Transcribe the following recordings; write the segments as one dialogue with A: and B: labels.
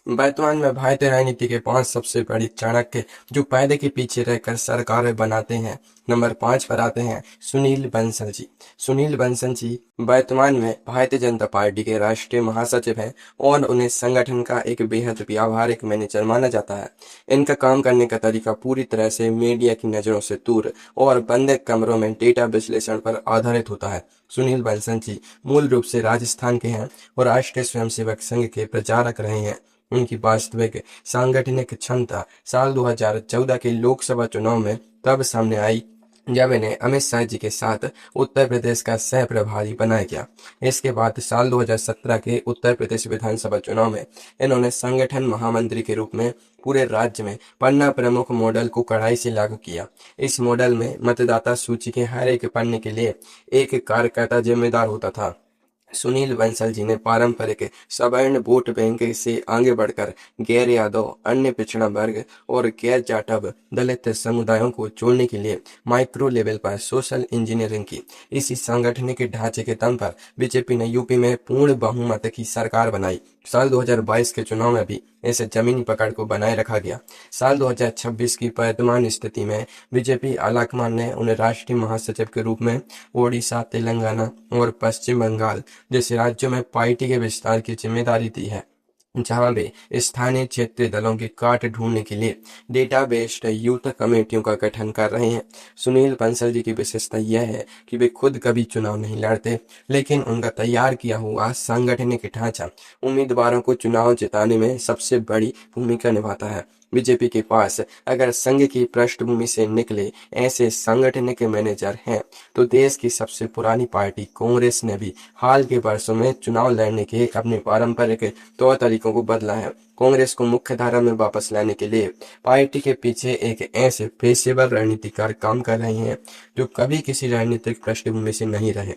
A: वर्तमान में भारतीय राजनीति के 5 सबसे बड़ी चाणक्य जो पर्दे के पीछे रहकर सरकारें बनाते हैं। नंबर 5 पर आते हैं सुनील बंसल जी। सुनील बंसल जी वर्तमान में भारतीय जनता पार्टी के राष्ट्रीय महासचिव हैं और उन्हें संगठन का एक बेहद व्यावहारिक मैनेजर माना जाता है। इनका काम करने का तरीका पूरी तरह से मीडिया की नजरों से दूर और बंद कमरों में डेटा विश्लेषण पर आधारित होता है। सुनील बंसल जी मूल रूप से राजस्थान के हैं और राष्ट्रीय स्वयंसेवक संघ के प्रचारक रहे हैं। उनकी वास्तविक सांगठनिक क्षमता साल 2014 के लोकसभा चुनाव में तब सामने आई जब इन्हें अमित शाह जी के साथ उत्तर प्रदेश का सह प्रभारी बनाया गया। इसके बाद साल 2017 के उत्तर प्रदेश विधानसभा चुनाव में इन्होंने संगठन महामंत्री के रूप में पूरे राज्य में पन्ना प्रमुख मॉडल को कड़ाई से लागू किया। इस मॉडल में मतदाता सूची के हर एक पन्ने के लिए एक कार्यकर्ता जिम्मेदार होता था। सुनील बंसल जी ने पारंपरिक सवर्ण वोट बैंक से आगे बढ़कर गैर यादव, अन्य पिछड़ा वर्ग और गैर जाटव दलित समुदायों को जोड़ने के लिए माइक्रो लेवल पर सोशल इंजीनियरिंग की। इसी सांगठनिक ढांचे के दम पर बीजेपी ने यूपी में पूर्ण बहुमत की सरकार बनाई। साल 2022 के चुनाव में भी इस जमीनी पकड़ को बनाए रखा गया। साल 2026 की वर्तमान स्थिति में बीजेपी आलाकमान ने उन्हें राष्ट्रीय महासचिव के रूप में ओडिशा, तेलंगाना और पश्चिम बंगाल जैसे राज्यों में पार्टी के विस्तार की जिम्मेदारी दी है, जहां वे स्थानीय क्षेत्रीय दलों की काट ढूंढने के लिए डेटा बेस्ड यूथ कमेटियों का गठन कर रहे हैं। सुनील बंसल जी की विशेषता यह है कि वे खुद कभी चुनाव नहीं लड़ते, लेकिन उनका तैयार किया हुआ सांगठनिक ढांचा उम्मीदवारों को चुनाव जिताने में सबसे बड़ी भूमिका निभाता है। बीजेपी के पास अगर संघ की पृष्ठभूमि से निकले ऐसे सांगठनिक मैनेजर हैं, तो देश की सबसे पुरानी पार्टी कांग्रेस ने भी हाल के वर्षों में चुनाव लड़ने के अपने पारंपरिक तौर तरीकों को बदला है। कांग्रेस को मुख्य धारा में वापस लाने के लिए पार्टी के पीछे एक ऐसे पेशेवर रणनीतिकार काम कर रहे हैं जो कभी किसी राजनीतिक पृष्ठभूमि से नहीं रहे।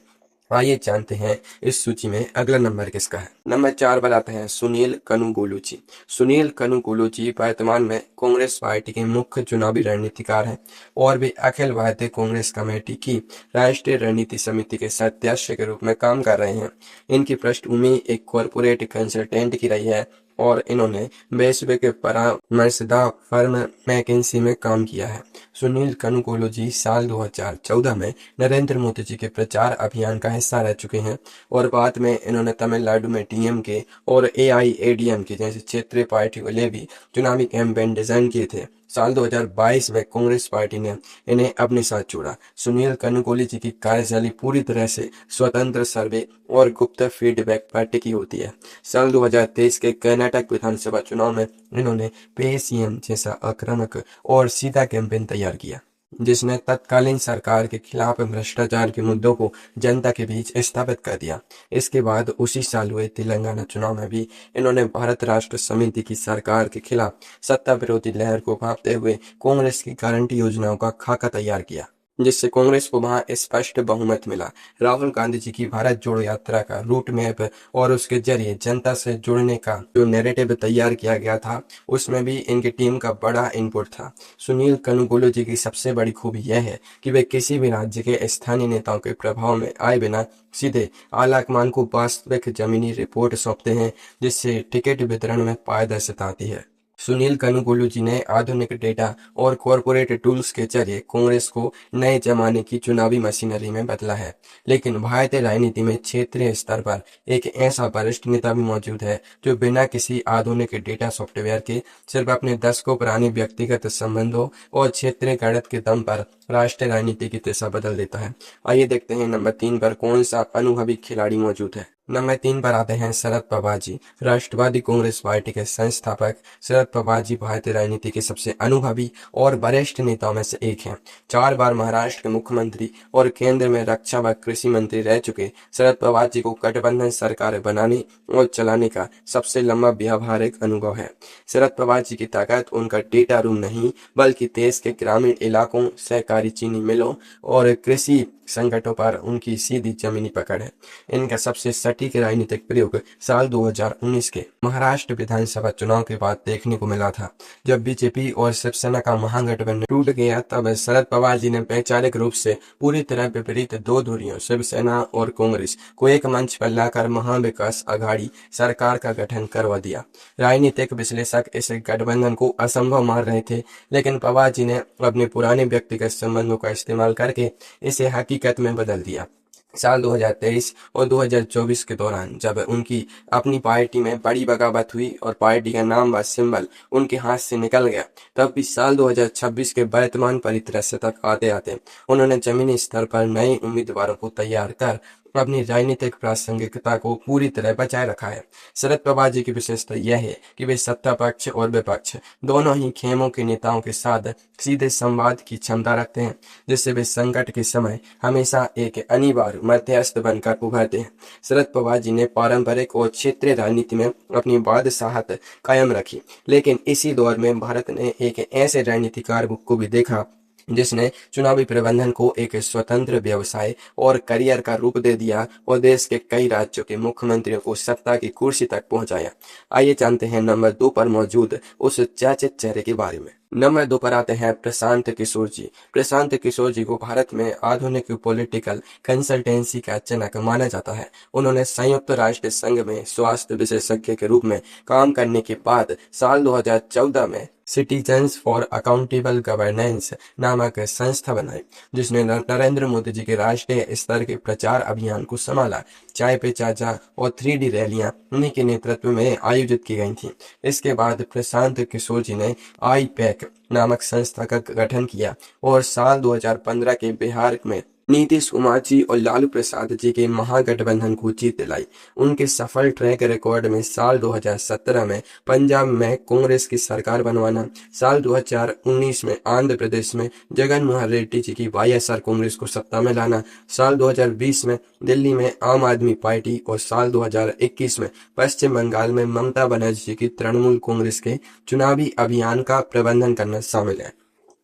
A: आइए जानते हैं इस सूची में अगला नंबर किसका है। नंबर 4 पर आते हैं सुनील कनुगोलू जी। सुनील कनुगोलू जी वर्तमान में कांग्रेस पार्टी के मुख्य चुनावी रणनीतिकार हैं और वे अखिल भारतीय कांग्रेस कमेटी की राष्ट्रीय रणनीति समिति के सदस्य के रूप में काम कर रहे हैं। इनकी पृष्ठभूमि एक कॉरपोरेट कंसल्टेंट की रही है और इन्होंने वैश्विक परामर्शदाता फर्म मैकिन्सी में काम किया है। सुनील कनुगोलू जी साल 2014 में नरेंद्र मोदी जी के प्रचार अभियान का हिस्सा रह चुके हैं और बाद में इन्होंने तमिलनाडु में डीएमके और एआईएडीएमके जैसी क्षेत्रीय पार्टी के लिए भी चुनावी कैंपेन डिजाइन किए थे। साल 2022 में कांग्रेस पार्टी ने इन्हें अपने साथ जोड़ा। सुनील कनुगोलू जी की कार्यशैली पूरी तरह से स्वतंत्र सर्वे और गुप्त फीडबैक पर टिकी होती है। साल 2023 के कर्नाटक विधानसभा चुनाव में इन्होंने पे सीएम जैसा आक्रामक और सीधा कैंपेन तैयार किया, जिसने तत्कालीन सरकार के खिलाफ भ्रष्टाचार के मुद्दों को जनता के बीच स्थापित कर दिया। इसके बाद उसी साल हुए तेलंगाना चुनाव में भी इन्होंने भारत राष्ट्र समिति की सरकार के खिलाफ सत्ता विरोधी लहर को भांपते हुए कांग्रेस की गारंटी योजनाओं का खाका तैयार किया, जिससे कांग्रेस को वहां स्पष्ट बहुमत मिला। राहुल गांधी जी की भारत जोड़ो यात्रा का रूट मैप और उसके जरिए जनता से जुड़ने का जो नैरेटिव तैयार किया गया था, उसमें भी इनकी टीम का बड़ा इनपुट था। सुनील कनुगोलू जी की सबसे बड़ी खूबी यह है कि वे किसी भी राज्य के स्थानीय नेताओं के प्रभाव में आए बिना सीधे आलाकमान को वास्तविक जमीनी रिपोर्ट सौंपते हैं, जिससे टिकट वितरण में पारदर्शिता आती है। सुनील कनुगोलू जी ने आधुनिक डेटा और कॉरपोरेट टूल्स के जरिए कांग्रेस को नए जमाने की चुनावी मशीनरी में बदला है। लेकिन भारतीय राजनीति में क्षेत्रीय स्तर पर एक ऐसा वरिष्ठ नेता भी मौजूद है जो बिना किसी आधुनिक डेटा सॉफ्टवेयर के सिर्फ अपने दशकों पुराने व्यक्तिगत संबंधों और क्षेत्रीय गणित के दम पर राष्ट्रीय राजनीति की दिशा बदल देता है। आइए देखते हैं नंबर 3 पर कौन सा अनुभवी खिलाड़ी मौजूद है। नंबर 3 पर आते हैं शरद पवार जी। राष्ट्रवादी कांग्रेस पार्टी के संस्थापक शरद पवार जी भारतीय राजनीति के सबसे अनुभवी और वरिष्ठ नेताओं में से एक हैं। 4 बार महाराष्ट्र के मुख्यमंत्री और केंद्र में रक्षा व कृषि मंत्री रह चुके शरद पवार जी को गठबंधन सरकार बनाने और चलाने का सबसे लंबा व्यावहारिक अनुभव है। शरद पवार जी की ताकत उनका डेटा रूम नहीं, बल्कि देश के ग्रामीण इलाकों, सहकारी चीनी मिलों और कृषि संकटों पर उनकी सीधी जमीनी पकड़ है। इनका सबसे पार्टी के राजनीतिक प्रयोग साल 2019 के महाराष्ट्र विधानसभा चुनाव के बाद देखने को मिला था। जब बीजेपी और शिवसेना का महागठबंधन टूट गया, तब शरद पवार जी ने वैचारिक रूप से पूरी तरह विपरीत दो धुरियों शिवसेना और कांग्रेस को एक मंच पर लाकर महाविकास आघाड़ी सरकार का गठन करवा दिया। राजनीतिक विश्लेषक इस गठबंधन को असंभव मान रहे थे, लेकिन पवार जी ने अपने पुराने व्यक्तिगत संबंधों का इस्तेमाल करके इसे हकीकत में बदल दिया। साल 2023 और 2024 के दौरान जब उनकी अपनी पार्टी में बड़ी बगावत हुई और पार्टी का नाम व सिंबल उनके हाथ से निकल गया, तब भी साल 2026 के वर्तमान परिदृश्य तक आते आते उन्होंने जमीनी स्तर पर नए उम्मीदवारों को तैयार कर अपनी राजनीतिक प्रासंगिकता को पूरी तरह बचाए रखा है। शरद पवार जी की विशेषता यह है कि वे सत्ता पक्ष और विपक्ष दोनों ही खेमों के नेताओं के साथ सीधे संवाद की क्षमता रखते हैं, जिससे वे संकट के समय हमेशा एक अनिवार्य मध्यस्थ बनकर उभरते हैं। शरद पवार जी ने पारंपरिक और क्षेत्रीय राजनीति में अपनी बादशाहत कायम रखी, लेकिन इसी दौर में भारत ने एक ऐसे राजनीतिकार को भी देखा जिसने चुनावी प्रबंधन को एक स्वतंत्र व्यवसाय और करियर का रूप दे दिया और देश के कई राज्यों के मुख्यमंत्रियों को सत्ता की कुर्सी तक पहुंचाया। आइए जानते हैं नंबर 2 पर मौजूद उस चर्चित चेहरे के बारे में। नंबर 2 पर आते हैं प्रशांत किशोर जी। प्रशांत किशोर जी को भारत में आधुनिक पॉलिटिकल कंसल्टेंसी का जनक माना जाता है। उन्होंने संयुक्त राष्ट्र संघ में स्वास्थ्य विशेषज्ञ के रूप में काम करने के बाद साल 2014 में सिटीजन्स फॉर अकाउंटेबल गवर्नेंस नामक संस्था बनाई, जिसने नरेंद्र मोदी जी के राष्ट्रीय स्तर के प्रचार अभियान को संभाला। चाय पे चाचा और 3D रैलियां उन्हीं के नेतृत्व में आयोजित की गई थी। इसके बाद प्रशांत किशोर जी ने IPAC नामक संस्था का गठन किया और साल 2015 के बिहार में नीतीश कुमार जी और लालू प्रसाद जी के महागठबंधन को जीत दिलाई। उनके सफल ट्रैक रिकॉर्ड में साल 2017 में पंजाब में कांग्रेस की सरकार बनवाना, साल 2019 में आंध्र प्रदेश में जगन मोहन रेड्डी जी की YSR कांग्रेस को सत्ता में लाना, साल 2020 में दिल्ली में आम आदमी पार्टी और साल 2021 में पश्चिम बंगाल में ममता बनर्जी जी की तृणमूल कांग्रेस के चुनावी अभियान का प्रबंधन करना शामिल है।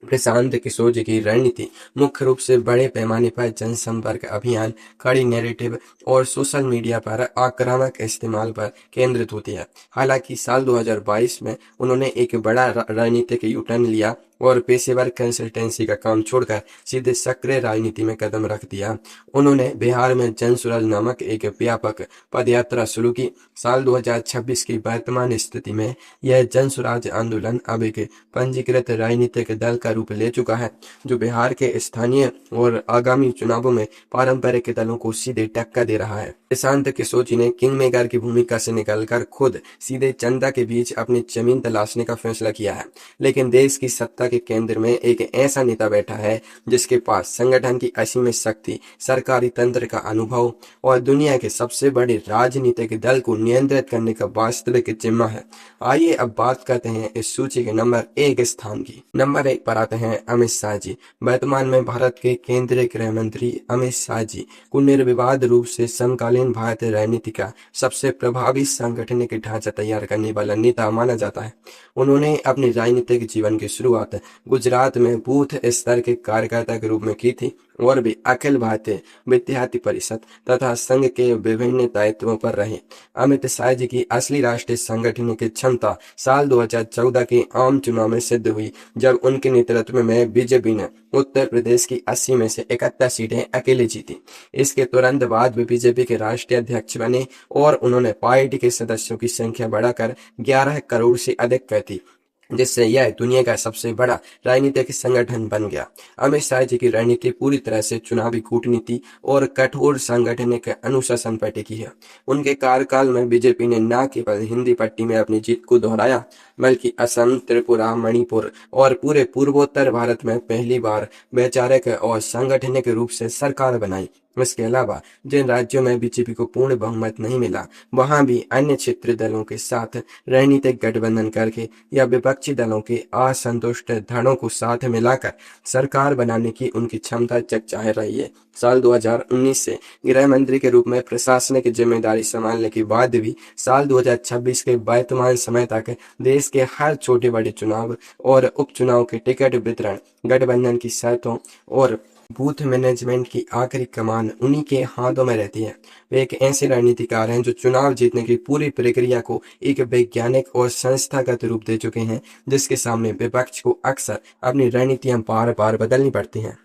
A: प्रशांत किशोर जी की रणनीति मुख्य रूप से बड़े पैमाने पर जनसंपर्क अभियान, कड़ी नैरेटिव और सोशल मीडिया पर आक्रामक इस्तेमाल पर केंद्रित होती है। हालांकि साल 2022 में उन्होंने एक बड़ा राजनीतिक यू टर्न लिया और पेशेवर कंसल्टेंसी का काम छोड़कर सीधे सक्रिय राजनीति में कदम रख दिया। उन्होंने बिहार में जनसुराज नामक एक व्यापक पदयात्रा शुरू की। साल 2026 की वर्तमान स्थिति में यह जनसुराज आंदोलन अब एक पंजीकृत राजनीतिक दल का रूप ले चुका है, जो बिहार के स्थानीय और आगामी चुनावों में पारंपरिक दलों को सीधे टक्कर दे रहा है। प्रशांत किशोर जी ने किंग मेकर की भूमिका से निकलकर खुद सीधे जनता के बीच अपनी जमीन तलाशने का फैसला किया है, लेकिन देश की सत्ता के केंद्र में एक ऐसा नेता बैठा है जिसके पास संगठन की असीम शक्ति, सरकारी तंत्र का अनुभव और दुनिया के सबसे बड़े राजनीतिक दल को नियंत्रित करने का वास्तविक जिम्मा है। आइए अब बात करते हैं इस सूची के नंबर 1 स्थान की। नंबर 1 पर आते हैं अमित शाह जी। वर्तमान में भारत के केंद्रीय गृह मंत्री अमित शाह जी को निर्विवाद रूप से समकालीन भारतीय राजनीति का सबसे प्रभावी सांगठनिक ढांचा तैयार करने वाला नेता माना जाता है। उन्होंने अपने राजनीतिक जीवन की शुरुआत गुजरात में बूथ स्तर के कार्यकर्ता के रूप में की थी और भी अखिल भारतीय विद्यार्थी परिषद तथा संघ के विभिन्न दायित्वों पर रहे। अमित शाह जी की असली राष्ट्रीय संगठन की क्षमता साल 2014 के आम चुनाव में सिद्ध हुई, जब उनके नेतृत्व में बीजेपी ने उत्तर प्रदेश की 80 में से 71 सीटें अकेले जीती। इसके तुरंत बाद वे बीजेपी के राष्ट्रीय अध्यक्ष बने और उन्होंने पार्टी के सदस्यों की संख्या बढ़ाकर 11 करोड़ से अधिक कर दी, जिससे यह दुनिया का सबसे बड़ा राजनीतिक संगठन बन गया। अमित शाह जी की रणनीति पूरी तरह से चुनावी कूटनीति और कठोर सांगठनिक अनुशासन पर टिकी है। उनके कार्यकाल में बीजेपी ने न केवल हिंदी पट्टी में अपनी जीत को दोहराया, बल्कि असम, त्रिपुरा, मणिपुर और पूरे पूर्वोत्तर भारत में पहली बार वैचारिक और सांगठनिक रूप से सरकार बनाई। इसके अलावा जिन राज्यों में बीजेपी को पूर्ण बहुमत नहीं मिला, वहां भी अन्य क्षेत्रीय दलों के साथ राजनीतिक गठबंधन करके या विपक्षी दलों के असंतुष्ट धड़ों को साथ मिलाकर सरकार बनाने की उनकी क्षमता चकचाए रही है। साल 2019 से गृह मंत्री के रूप में प्रशासनिक जिम्मेदारी संभालने के बाद भी साल 2026 के वर्तमान समय तक देश के हर छोटे बड़े चुनाव और उपचुनाव के टिकट वितरण, गठबंधन की शर्तों और बूथ मैनेजमेंट की आखिरी कमान उन्हीं के हाथों में रहती है। वे एक ऐसे रणनीतिकार हैं जो चुनाव जीतने की पूरी प्रक्रिया को एक वैज्ञानिक और संस्थागत रूप दे चुके हैं, जिसके सामने विपक्ष को अक्सर अपनी रणनीतियां बार बार बदलनी पड़ती हैं।